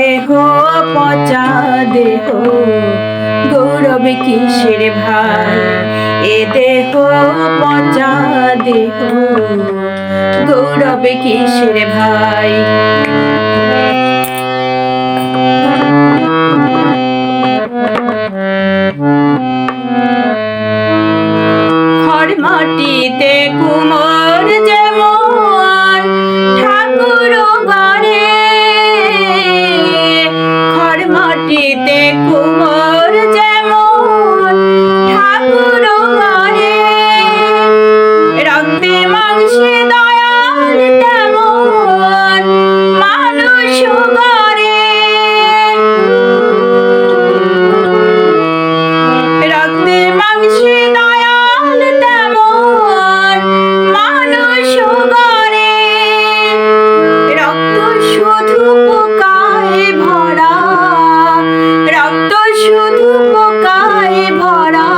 দেহ পচা দেহ গৌরব কিসের ভাই, এ দেহ পচা দেহ গৌরব কিসের ভাই। খড় মাটিতে কুমোর যেমন ঠাকুর গড়ে, খড় মাটিতে কুমোর যেমন ঠাকুর গড়ে, রক্তে মাংসে দয়াল তেমন মানুষ গড়ে, রক্তে মাংসে দয়াল তেমন মানুষ গড়ে, রক্ত শুধু পোকায় ভরা, রক্ত শুধু পোকায় ভরা,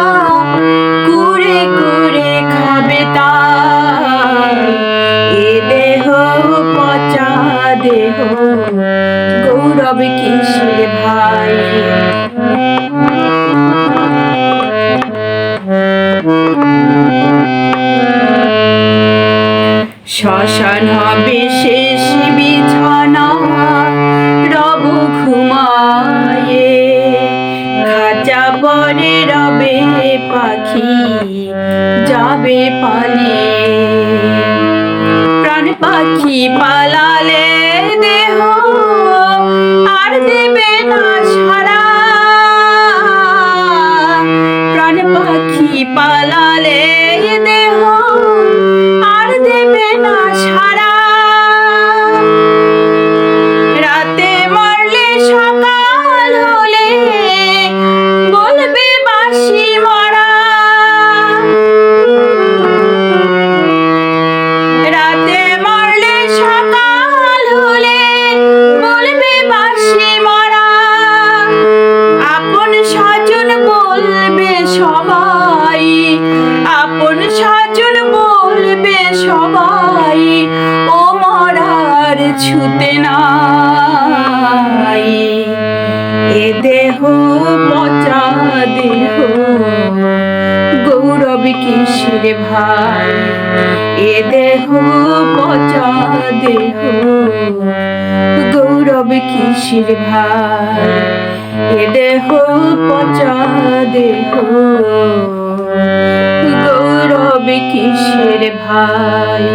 কুড়ে কুড়ে খাবে তাই, এ দেহ পচা দেহ গৌরব কিসের ভাই। শ্মশান হবে শেষ বিছানা রব ঘুমায়ে, খাঁচা পরে রবে পাখি যাবে পালিয়ে, প্রাণ পাখি পালালে দেহ আর দেবে না সারা, প্রাণ পাখি পালালে দেহ আর দেবে না সারা, রাতে মরলে সকাল হলে বলবে বাঁশি মরা, রাতে মরলে সকাল হলে বলবে বাঁশি মরা, আপন স্বজন বলবে সবাই, আপন স্বজন বলবে সবাই, ও মরার ছুতে নাই, এ দেহ পচা দেহ গৌরব কিসের ভাই, এ দেহ পচা দেহ গৌরব কিসের ভাই, এ দেহ পচা দেহ গৌরব কিসের ভাই।